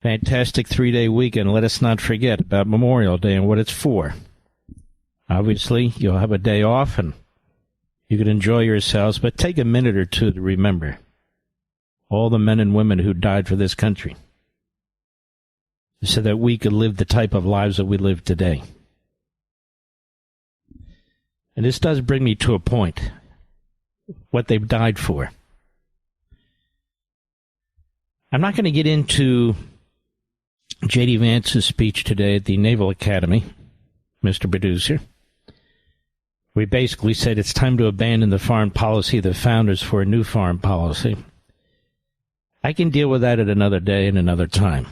fantastic 3-day weekend. Let us not forget about Memorial Day and what it's for. Obviously, you'll have a day off and you can enjoy yourselves, but take a minute or two to remember all the men and women who died for this country so that we could live the type of lives that we live today. And this does bring me to a point, what they've died for. I'm not going to get into J.D. Vance's speech today at the Naval Academy, Mr. Producer. We basically said it's time to abandon the foreign policy of the founders for a new foreign policy. I can deal with that at another day and another time.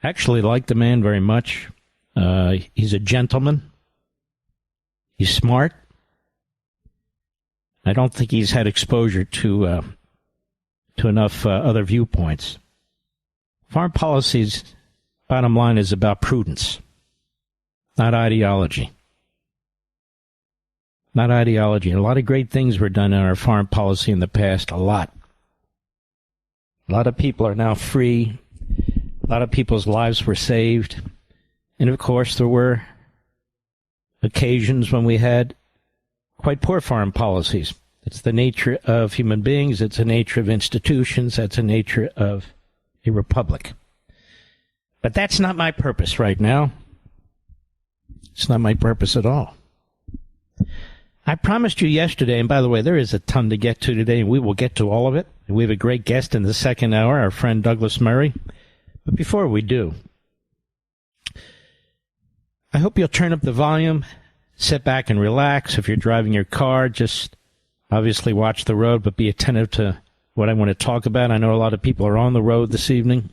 Actually like the man very much. He's a gentleman. He's smart. I don't think he's had exposure to enough other viewpoints. Foreign policy's bottom line is about prudence, not ideology. Not ideology. A lot of great things were done in our foreign policy in the past, a lot. A lot of people are now free. A lot of people's lives were saved. And of course, there were occasions when we had quite poor foreign policies. It's the nature of human beings. It's the nature of institutions. That's the nature of a republic. But that's not my purpose right now. It's not my purpose at all. I promised you yesterday, and by the way, there is a ton to get to today, and we will get to all of it. We have a great guest in the second hour, our friend Douglas Murray. But before we do, I hope you'll turn up the volume, sit back and relax. If you're driving your car, just obviously watch the road, but be attentive to what I want to talk about. I know a lot of people are on the road this evening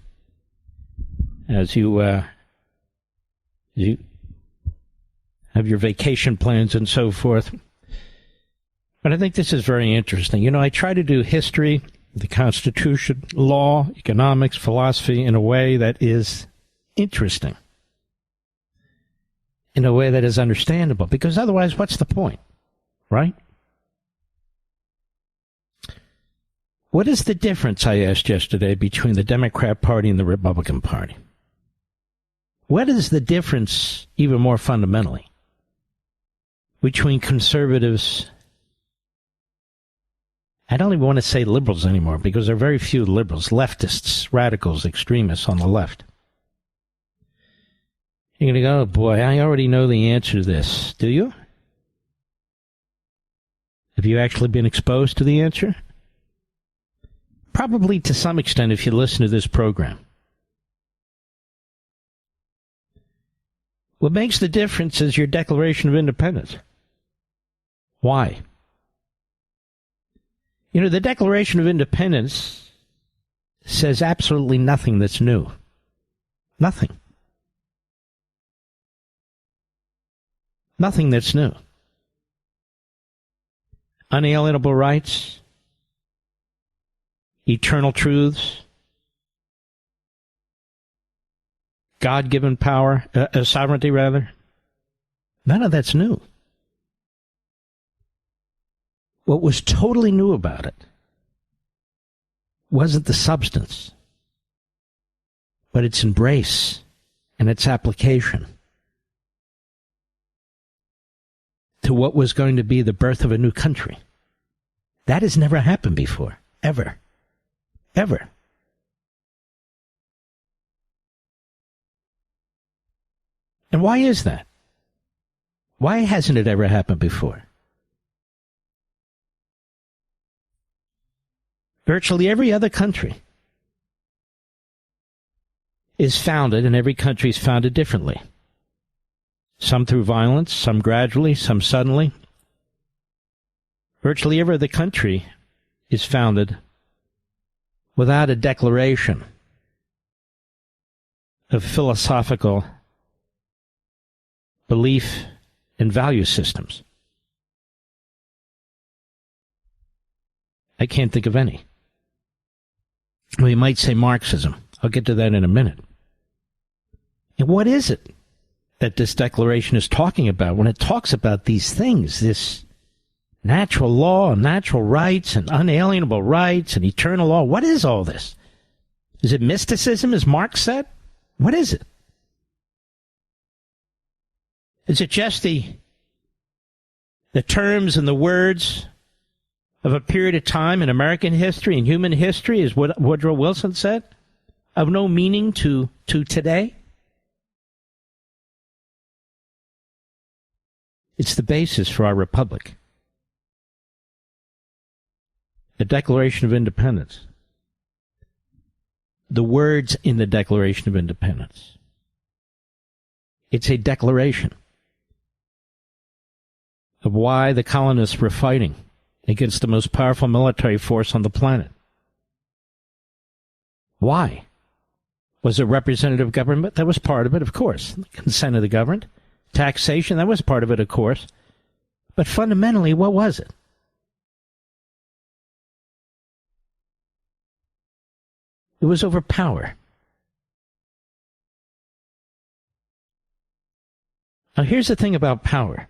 as you have your vacation plans and so forth. But I think this is very interesting. You know, I try to do history, the Constitution, law, economics, philosophy in a way that is interesting, in a way that is understandable, because otherwise, what's the point, right? What is the difference, I asked yesterday, between the Democrat Party and the Republican Party? What is the difference, even more fundamentally, between conservatives? I don't even want to say liberals anymore, because there are very few liberals, leftists, radicals, extremists on the left. You're going to go, oh boy, I already know the answer to this. Do you? Have you actually been exposed to the answer? Probably to some extent if you listen to this program. What makes the difference is your Declaration of Independence. Why? You know, the Declaration of Independence says absolutely nothing that's new. Nothing. Nothing that's new. Unalienable rights, eternal truths, God-given power, sovereignty rather. None of that's new. What was totally new about it wasn't the substance, but its embrace and its application to what was going to be the birth of a new country. That has never happened before, ever. Ever. And why is that? Why hasn't it ever happened before? Virtually every other country is founded, and every country is founded differently. Some through violence, some gradually, some suddenly. Virtually every other country is founded without a declaration of philosophical belief and value systems. I can't think of any. Well, you might say Marxism. I'll get to that in a minute. And what is it that this declaration is talking about when it talks about these things, this natural law and natural rights and unalienable rights and eternal law? What is all this? Is it mysticism, as Marx said? What is it? Is it just the terms and the words of a period of time in American history and human history, as Woodrow Wilson said, of no meaning to today? It's the basis for our republic. The Declaration of Independence. The words in the Declaration of Independence. It's a declaration of why the colonists were fighting against the most powerful military force on the planet. Why? Was it representative government? That was part of it, of course. Consent of the governed. Taxation, that was part of it, of course. But fundamentally, what was it? It was over power. Now, here's the thing about power.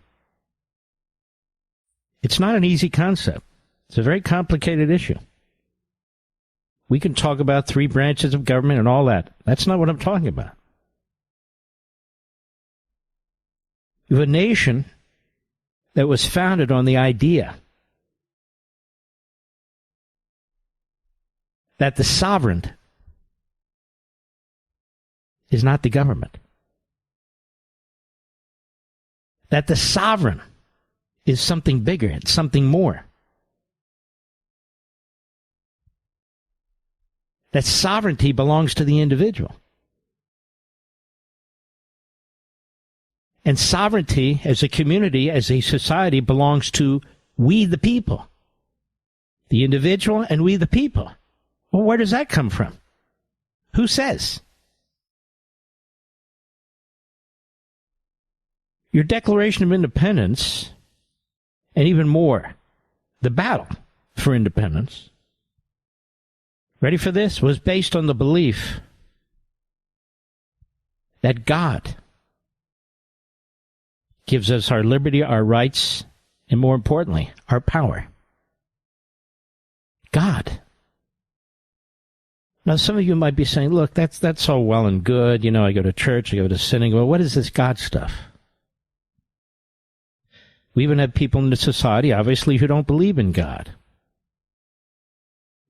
It's not an easy concept. It's a very complicated issue. We can talk about 3 branches of government and all that. That's not what I'm talking about. You have a nation that was founded on the idea that the sovereign is not the government. That the sovereign is something bigger, it's something more. That sovereignty belongs to the individual. And sovereignty as a community, as a society, belongs to we the people. The individual and we the people. Well, where does that come from? Who says? Your Declaration of Independence, and even more, the battle for independence, ready for this, was based on the belief that God gives us our liberty, our rights, and more importantly, our power. God. Now, some of you might be saying, look, that's all well and good. You know, I go to church, I go to synagogue. Well, what is this God stuff? We even have people in the society, obviously, who don't believe in God.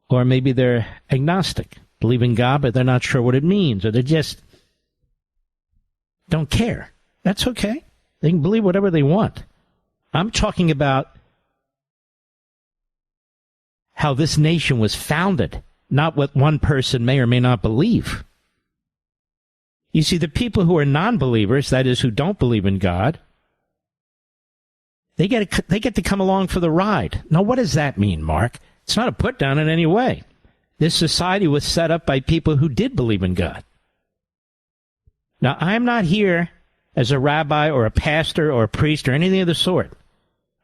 Or maybe they're agnostic, believe in God, but they're not sure what it means, or they just don't care. That's okay. They can believe whatever they want. I'm talking about how this nation was founded, not what one person may or may not believe. You see, the people who are non-believers, that is, who don't believe in God, they get to come along for the ride. Now, what does that mean, Mark? It's not a put-down in any way. This society was set up by people who did believe in God. Now, I'm not here as a rabbi or a pastor or a priest or anything of the sort.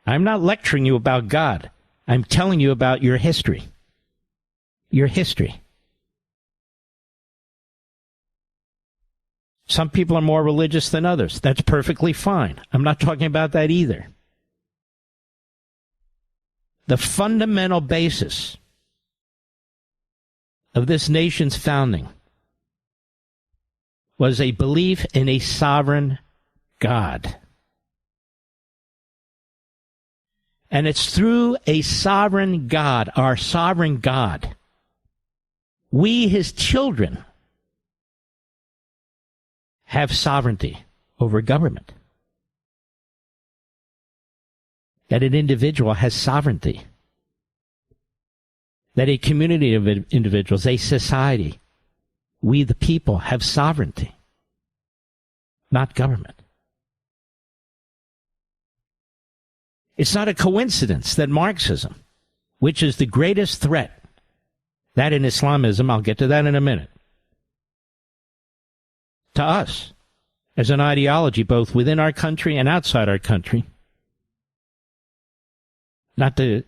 I'm not lecturing you about God. I'm telling you about your history. Your history. Some people are more religious than others. That's perfectly fine. I'm not talking about that either. The fundamental basis of this nation's founding was a belief in a sovereign God. And it's through a sovereign God, our sovereign God, we, his children, have sovereignty over government. That an individual has sovereignty. That a community of individuals, a society, we the people, have sovereignty, not government. It's not a coincidence that Marxism, which is the greatest threat, that in Islamism, I'll get to that in a minute, to us, as an ideology both within our country and outside our country, not to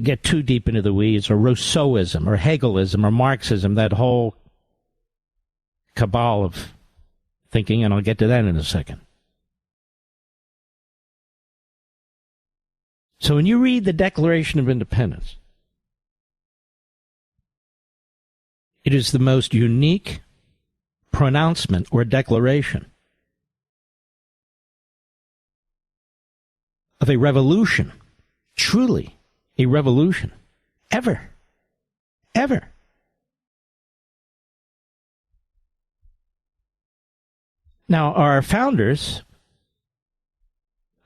get too deep into the weeds, or Rousseauism, or Hegelism, or Marxism, that whole cabal of thinking, and I'll get to that in a second. So when you read the Declaration of Independence, it is the most unique, pronouncement or declaration of a revolution, truly a revolution, ever. Now, our founders,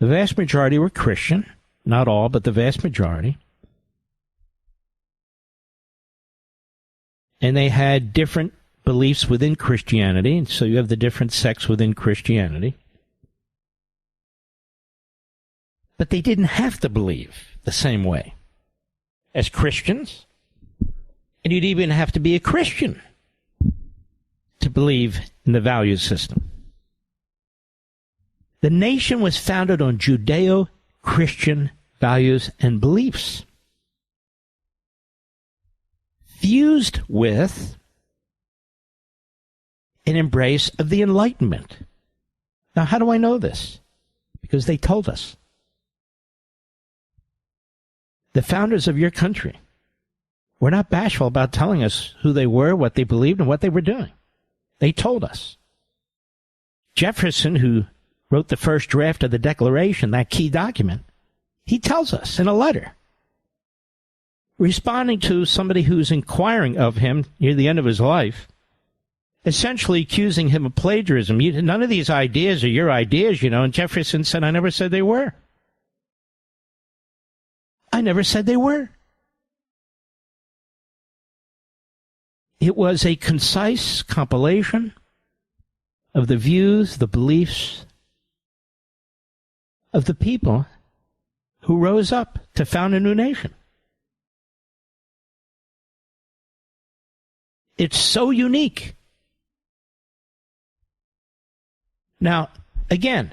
the vast majority were Christian, not all, but the vast majority. And they had different beliefs within Christianity, and so you have the different sects within Christianity. But they didn't have to believe the same way as Christians. And you'd even have to be a Christian to believe in the value system. The nation was founded on Judeo-Christian values and beliefs, fused with an embrace of the Enlightenment. Now, how do I know this? Because they told us. The founders of your country were not bashful about telling us who they were, what they believed, and what they were doing. They told us. Jefferson, who wrote the first draft of the Declaration, that key document, he tells us in a letter, responding to somebody who's inquiring of him near the end of his life, essentially accusing him of plagiarism. None of these ideas are your ideas, and Jefferson said, I never said they were. I never said they were. It was a concise compilation of the views, the beliefs of the people who rose up to found a new nation. It's so unique. Now, again,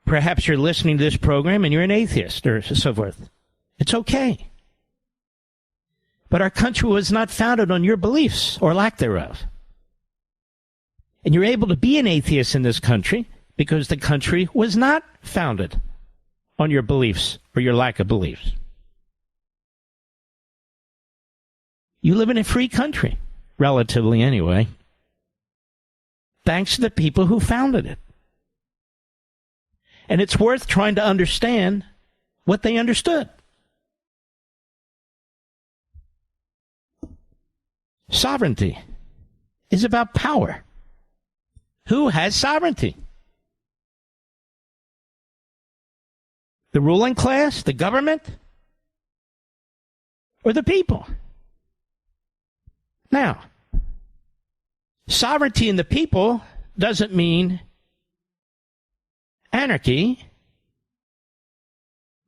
perhaps you're listening to this program and you're an atheist or so forth. It's okay. But our country was not founded on your beliefs or lack thereof. And you're able to be an atheist in this country because the country was not founded on your beliefs or your lack of beliefs. You live in a free country, relatively anyway, thanks to the people who founded it. And it's worth trying to understand what they understood. Sovereignty is about power. Who has sovereignty? The ruling class, the government, or the people? Now, sovereignty in the people doesn't mean anarchy,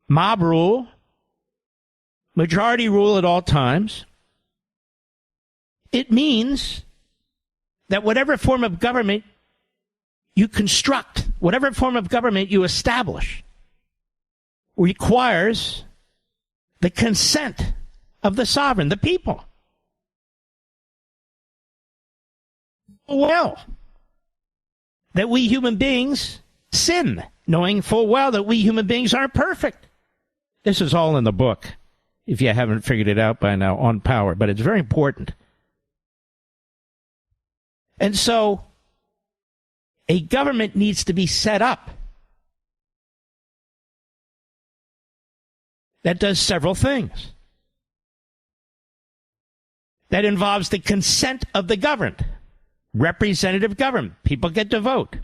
mob rule, majority rule at all times. It means that whatever form of government you construct, whatever form of government you establish, requires the consent of the sovereign, the people. Well, that we human beings sin, knowing full well that we human beings aren't perfect. This is all in the book, if you haven't figured it out by now, on power, but it's very important. And so, a government needs to be set up that does several things. That involves the consent of the governed. Representative government. People get to vote.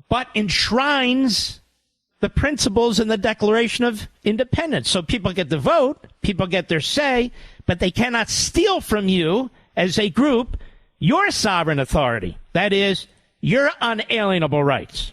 But enshrines the principles in the Declaration of Independence. So people get to vote, people get their say, but they cannot steal from you as a group your sovereign authority. That is, your unalienable rights.